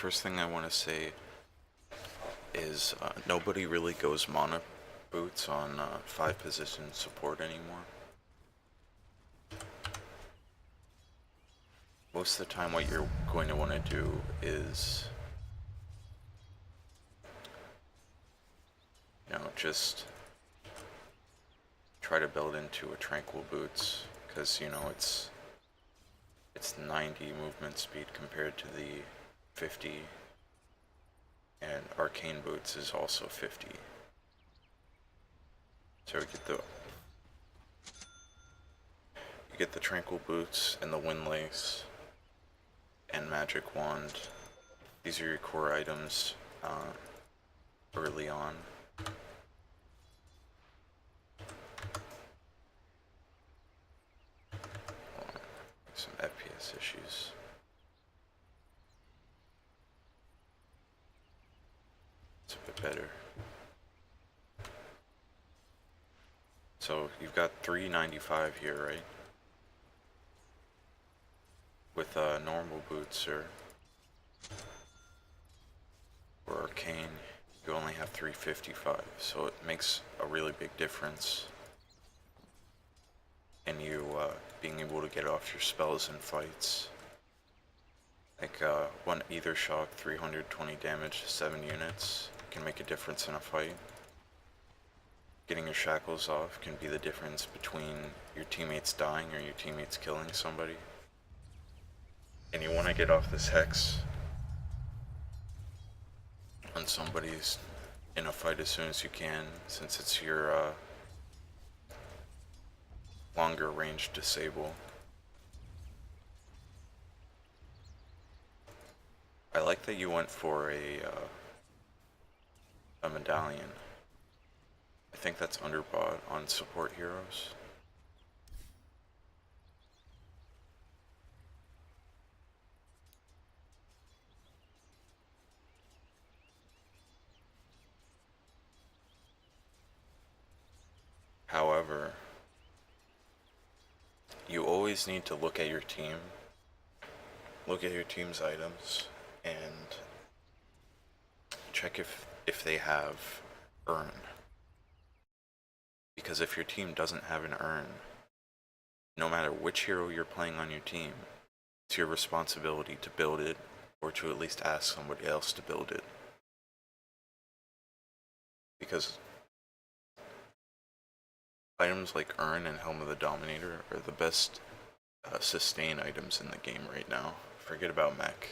first thing I want to say is nobody really goes mana boots on 5 position support anymore. Most of the time what you're going to want to do is, just try to build into a tranquil boots, because, it's 90 movement speed compared to the 50, and arcane boots is also 50. So you get the tranquil boots and the wind lace and magic wand. These are your core items early on. Some FPS issues. It's a bit better. So you've got 395 here, right? With normal boots or arcane, you only have 355, so it makes a really big difference in you being able to get off your spells in fights. Like one Ether Shock, 320 damage to 7 units can make a difference in a fight. Getting your shackles off can be the difference between your teammates dying or your teammates killing somebody. And you want to get off this hex on somebody's in a fight as soon as you can, since it's your longer range disable. I like that you went for a medallion. I think that's underbought on support heroes. However, you always need to look at your team, look at your team's items, and check if they have earn. Because if your team doesn't have an earn, no matter which hero you're playing on your team, it's your responsibility to build it, or to at least ask somebody else to build it. Because items like Urn and Helm of the Dominator are the best sustain items in the game right now. Forget about mech,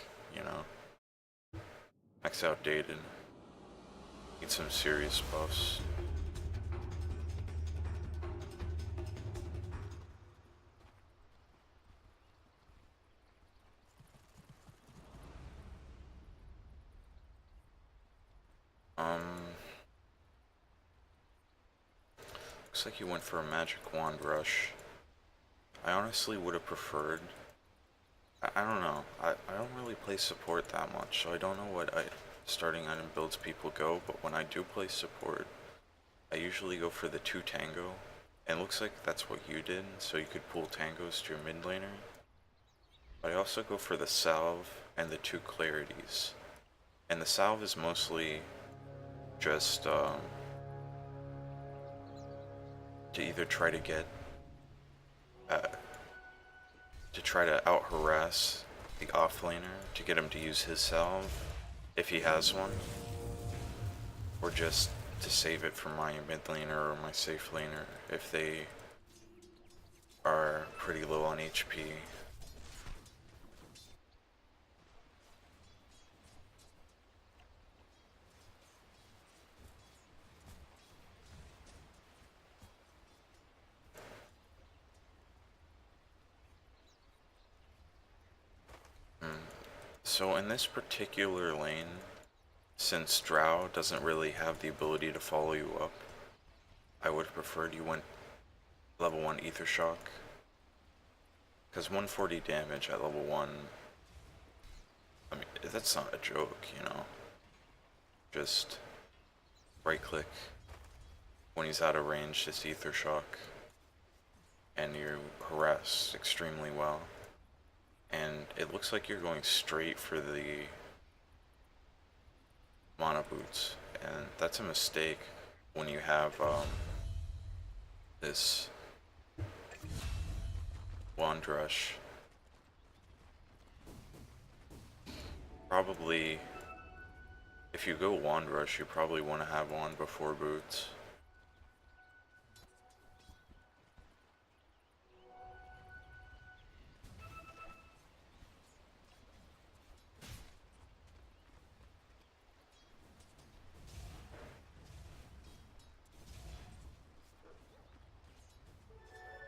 Mech's outdated. Need some serious buffs. Looks like you went for a magic wand rush. I honestly would have preferred, I don't know, I don't really play support that much, so I don't know what starting item builds people go, but when I do play support, I usually go for the 2 tango, and it looks like that's what you did, so you could pull tangos to your mid laner. But I also go for the salve and the 2 clarities, and the salve is mostly just to either try to get try to out harass the off laner to get him to use his salve if he has one, or just to save it for my mid laner or my safe laner if they are pretty low on HP. So in this particular lane, since Drow doesn't really have the ability to follow you up, I would have preferred you went level 1 Ether Shock. Because 140 damage at level 1, I mean, that's not a joke, Just right click when he's out of range, just Ether Shock, and you harass extremely well. And it looks like you're going straight for the mana boots, and that's a mistake when you have this wand rush. Probably, if you go wand rush, you probably want to have wand before boots.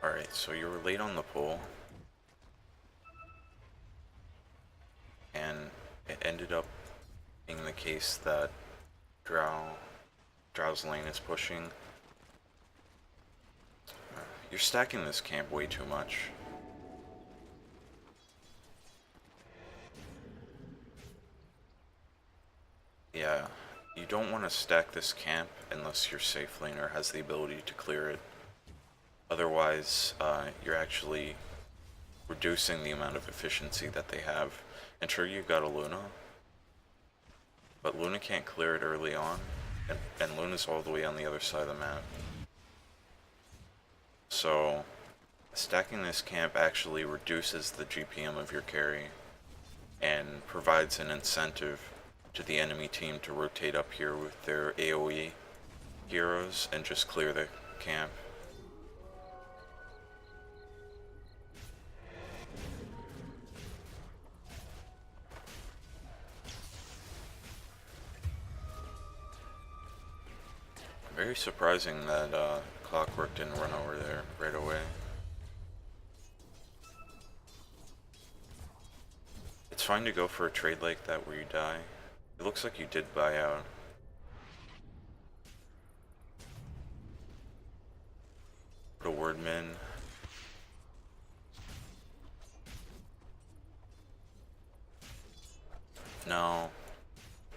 Alright, so you were late on the pull, and it ended up being the case that Drow's lane is pushing. You're stacking this camp way too much. Yeah, you don't want to stack this camp unless your safe laner has the ability to clear it. Otherwise, you're actually reducing the amount of efficiency that they have. And sure, you've got a Luna, but Luna can't clear it early on, and Luna's all the way on the other side of the map. So, stacking this camp actually reduces the GPM of your carry, and provides an incentive to the enemy team to rotate up here with their AoE heroes and just clear the camp. Very surprising that Clockwork didn't run over there right away. It's fine to go for a trade like that where you die. It looks like you did buy out. Put a wordman. No.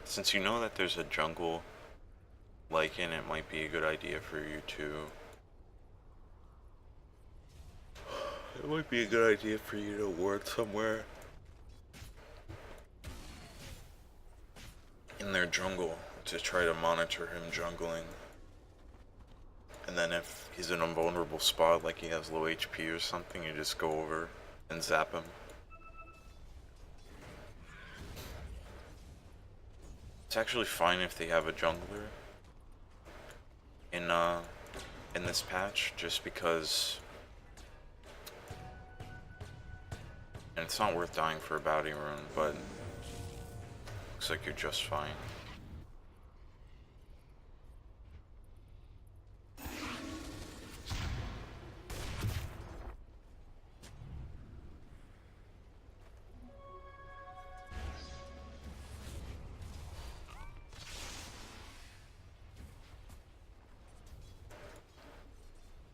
Since you know that there's a jungle Lycan, it might be a good idea for you to... It might be a good idea for you to ward somewhere in their jungle to try to monitor him jungling. And then if he's in a vulnerable spot, like he has low HP or something, you just go over and zap him. It's actually fine if they have a jungler in this patch, just because, and it's not worth dying for a bounty rune, but looks like you're just fine.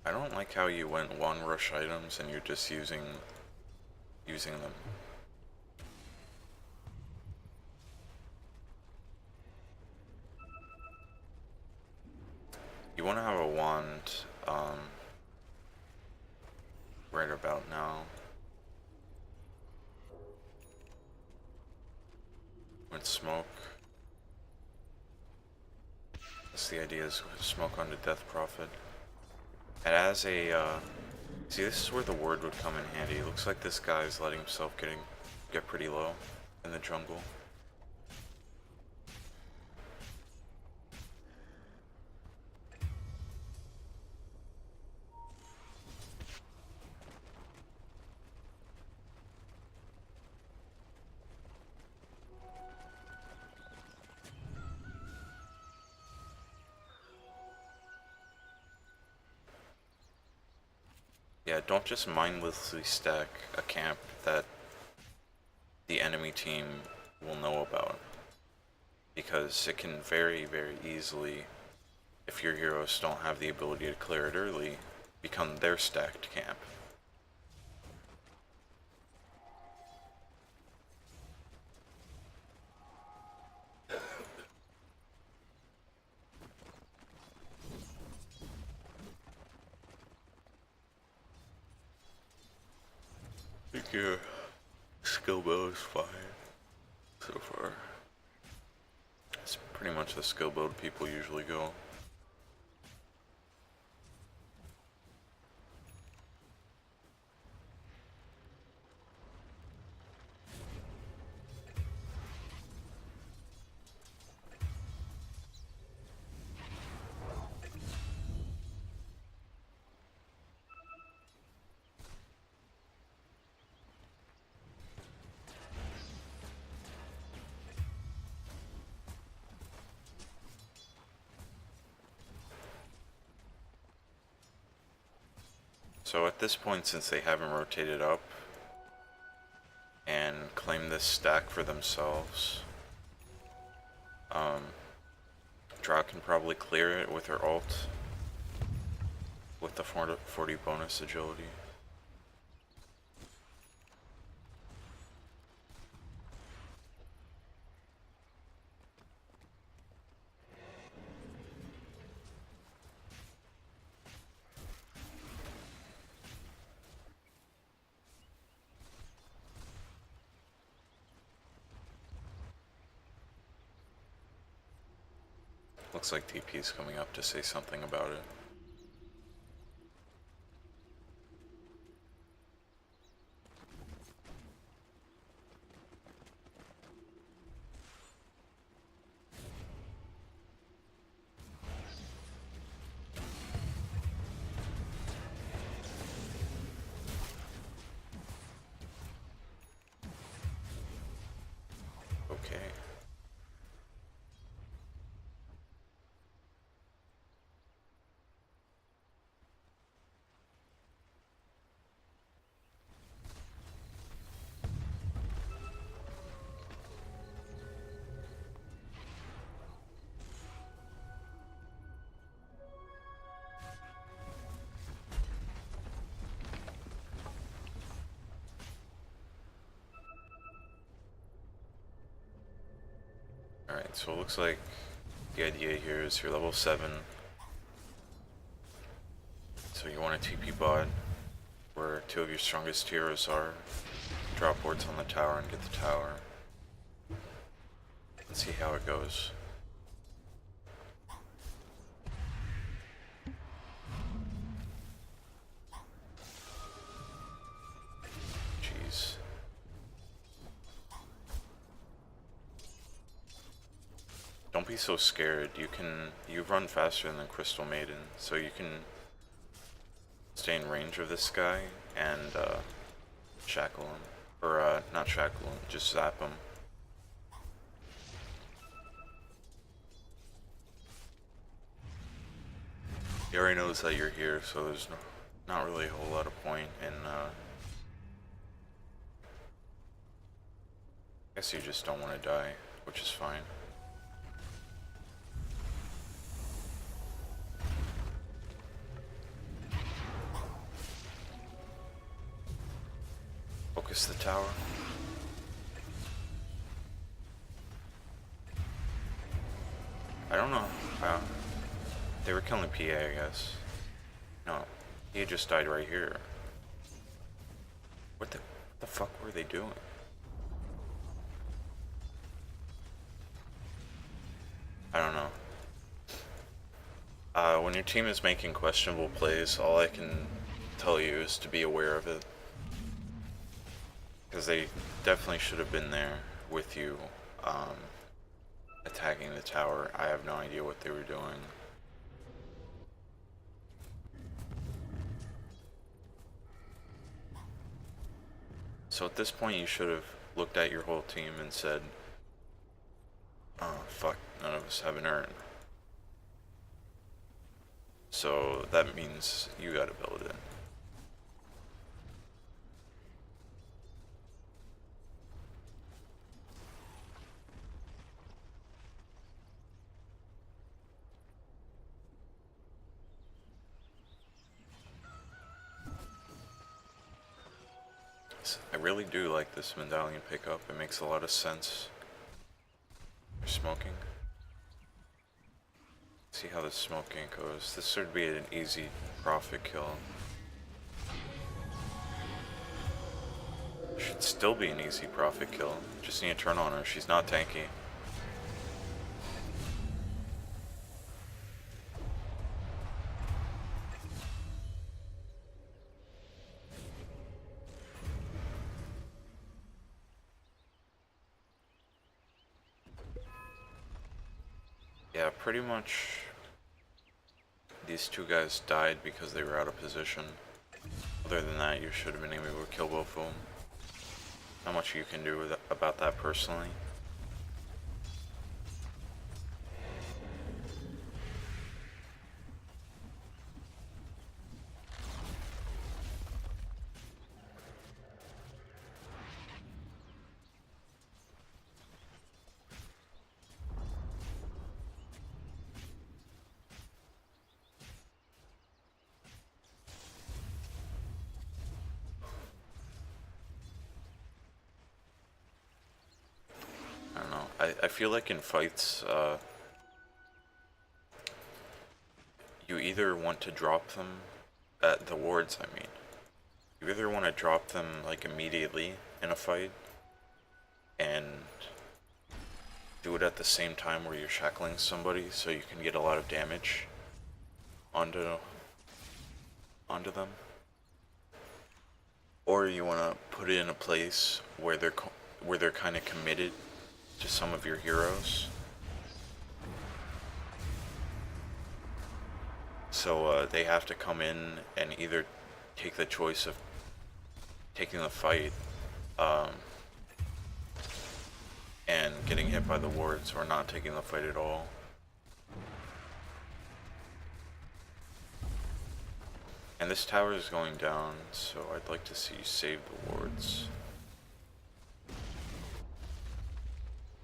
I don't like how you went one rush items and you're just using them. You want to have a wand right about now. With smoke. That's the idea, is smoke onto Death Prophet. And as a, see, this is where the word would come in handy. It looks like this guy is letting himself get pretty low in the jungle. Yeah, don't just mindlessly stack a camp that the enemy team will know about, because it can very, very easily, if your heroes don't have the ability to clear it early, become their stacked camp. I think your skill build is fine so far. It's pretty much the skill build people usually go. So at this point, since they haven't rotated up and claimed this stack for themselves, Draw can probably clear it with her ult with the 40 bonus agility. Looks like TP is coming up to say something about it. Okay. Alright, so it looks like the idea here is you're level 7. So you want a TP bot where 2 of your strongest heroes are. Drop wards on the tower and get the tower. Let's see how it goes. Jeez. Don't be so scared. You run faster than Crystal Maiden, so you can stay in range of this guy and shackle him. Or not shackle him, just zap him. He already knows that you're here, so there's not really a whole lot of point in I guess you just don't want to die, which is fine. Focus the tower. I don't know. They were killing PA, I guess. No, he just died right here. What the fuck were they doing? I don't know. When your team is making questionable plays, all I can tell you is to be aware of it. Because they definitely should have been there with you, attacking the tower. I have no idea what they were doing. So at this point you should have looked at your whole team and said, oh fuck, none of us have an urn. So that means you gotta build it. I really do like this medallion pickup. It makes a lot of sense. You're smoking. See how the smoking goes. This should be an easy profit kill. Should still be an easy profit kill. Just need to turn on her. She's not tanky. Yeah, pretty much these two guys died because they were out of position. Other than that, you should have been able to kill both of them. Not much you can do about that personally. I don't know. I feel like in fights, you either want to drop them at the wards, I mean. You either want to drop them like immediately in a fight and do it at the same time where you're shackling somebody so you can get a lot of damage onto them, or you want to put it in a place where they're kind of committed to some of your heroes. So they have to come in and either take the choice of taking the fight and getting hit by the wards, or not taking the fight at all. And this tower is going down, so I'd like to see you save the wards.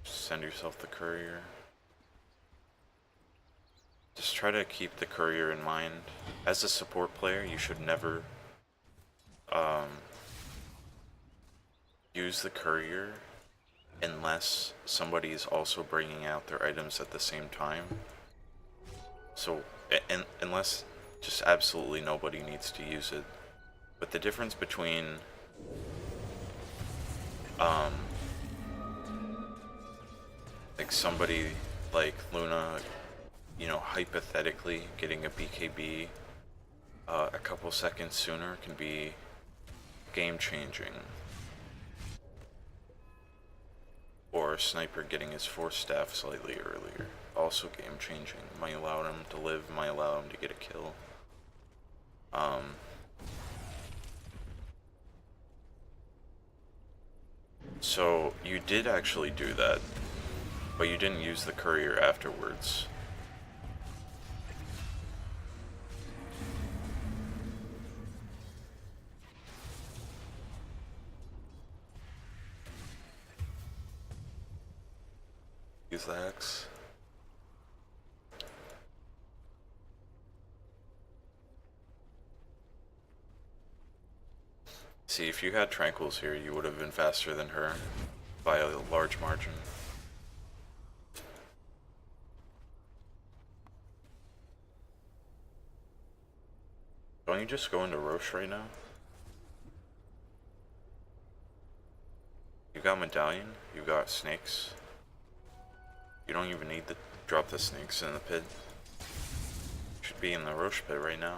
Send yourself the courier. Just try to keep the courier in mind. As a support player, you should never use the courier unless somebody is also bringing out their items at the same time. So, unless just absolutely nobody needs to use it. But the difference between like somebody like Luna, you know, hypothetically getting a BKB a couple seconds sooner can be game changing. Or a sniper getting his force staff slightly earlier, also game changing. Might allow him to live, might allow him to get a kill. So you did actually do that, but you didn't use the courier afterwards. Use the hex. See, if you had Tranquils here, you would have been faster than her by a large margin. Don't you just go into Roche right now? You got Medallion, you got Snakes. You don't even need to drop the Snakes in the pit. You should be in the Roche pit right now.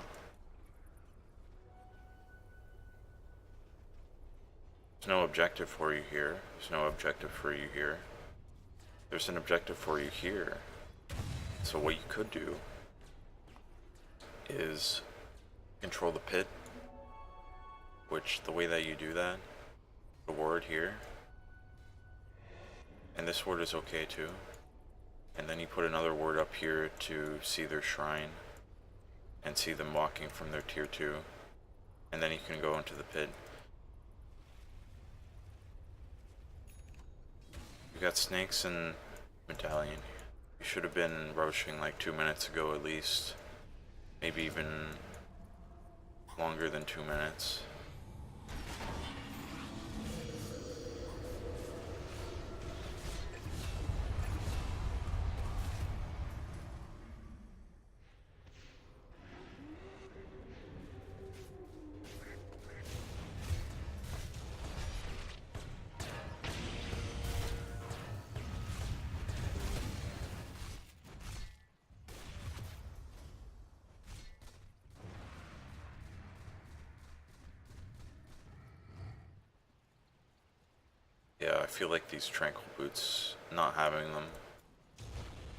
There's no objective for you here. There's no objective for you here. There's an objective for you here. So what you could do is control the pit, which the way that you do that, the ward here, and this ward is okay too, and then you put another ward up here to see their shrine and see them walking from their tier 2, and then you can go into the pit. You got Snakes and Medallion. You should have been roaching like 2 minutes ago at least, maybe even longer than 2 minutes. Yeah, I feel like these Tranquil Boots, not having them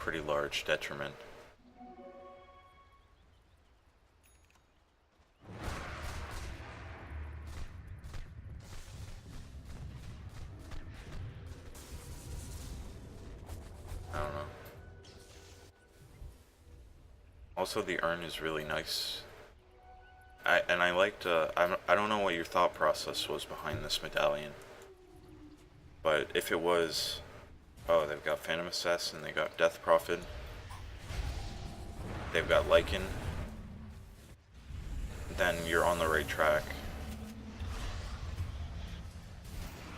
pretty large detriment. I don't know. Also, the urn is really nice. I liked, I don't know what your thought process was behind this medallion. But if it was, oh, they've got Phantom Assassin, they got Death Prophet, they've got Lycan, then you're on the right track.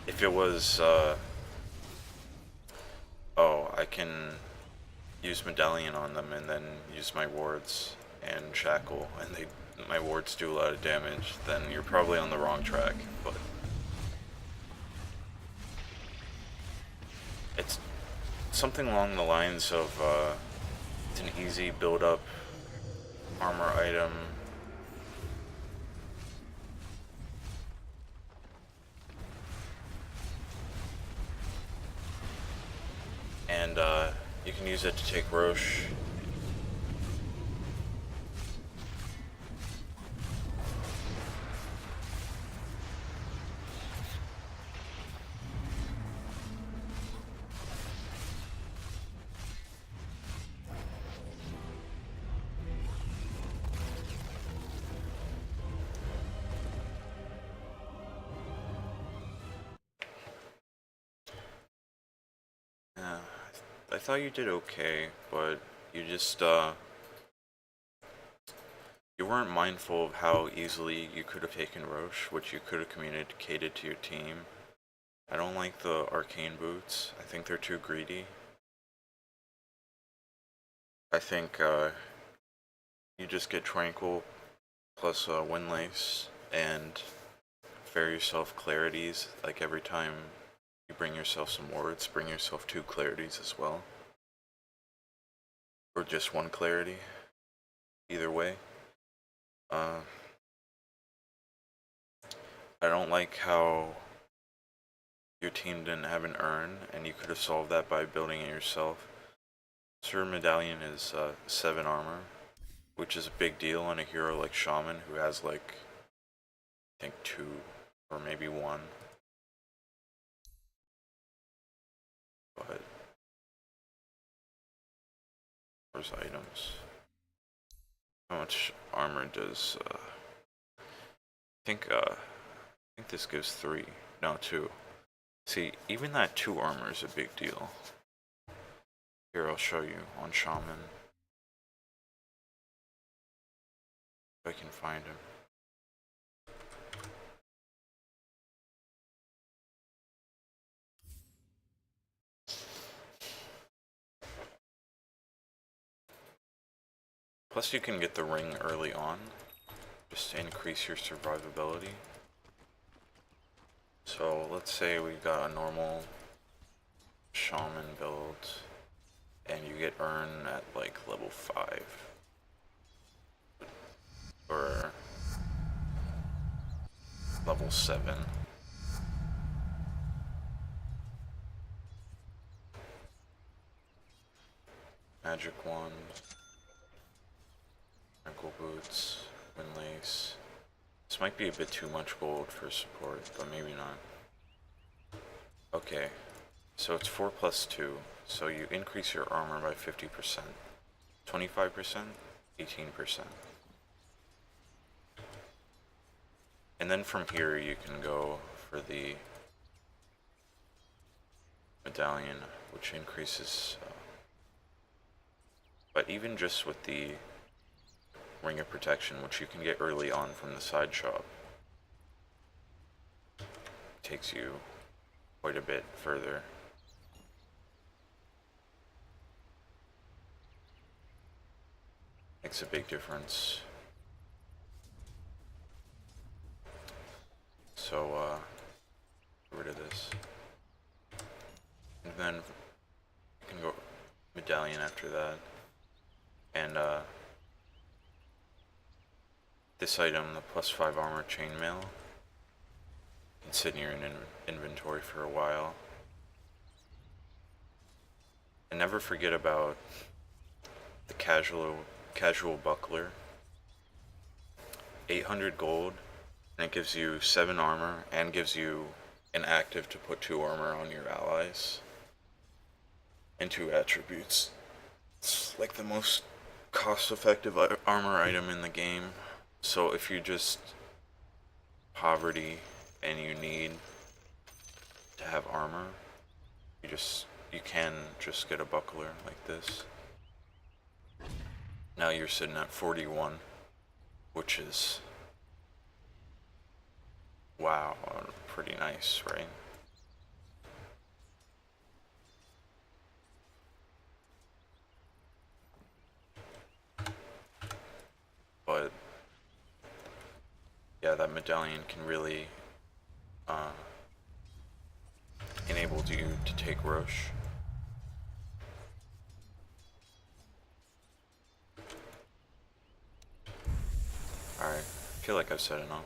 If it was, oh, I can use Medallion on them and then use my wards and Shackle, and my wards do a lot of damage, then you're probably on the wrong track, but it's something along the lines of, it's an easy build-up armor item. And, you can use it to take Roche. Yeah, I thought you did okay, but you just, you weren't mindful of how easily you could have taken Roche, which you could have communicated to your team. I don't like the arcane boots. I think they're too greedy. I think, you just get Tranquil plus, Windlace, and fare yourself Clarities, like every time you bring yourself some wards, bring yourself 2 Clarities as well. Or just 1 Clarity. Either way. I don't like how your team didn't have an urn, and you could have solved that by building it yourself. Sir Medallion is 7 armor, which is a big deal on a hero like Shaman, who has like, I think 2 or maybe 1. But where's items? How much armor does I think this gives 3. No, 2. See, even that 2 armor is a big deal. Here, I'll show you on Shaman. If I can find him. Plus you can get the ring early on, just to increase your survivability. So let's say we got a normal Shaman build, and you get urn at like level 5. Or level 7. Magic wand, ankle boots, windlace. This might be a bit too much gold for support, but maybe not. Okay, so it's 4 plus 2, so you increase your armor by 50%. 25%, 18%. And then from here you can go for the medallion, which increases, but even just with the ring of protection, which you can get early on from the side shop, takes you quite a bit further. Makes a big difference. So, get rid of this. And then you can go medallion after that. And, this item, the plus 5 armor chainmail, can sit in your inventory for a while. And never forget about the casual buckler. 800 gold, and it gives you 7 armor and gives you an active to put 2 armor on your allies and 2 attributes. It's like the most cost-effective armor item in the game. So if you just poverty and you need to have armor, you can just get a buckler like this. Now you're sitting at 41, which is, wow, pretty nice, right? But yeah, that medallion can really enable you to take Roche. Alright, I feel like I've said enough.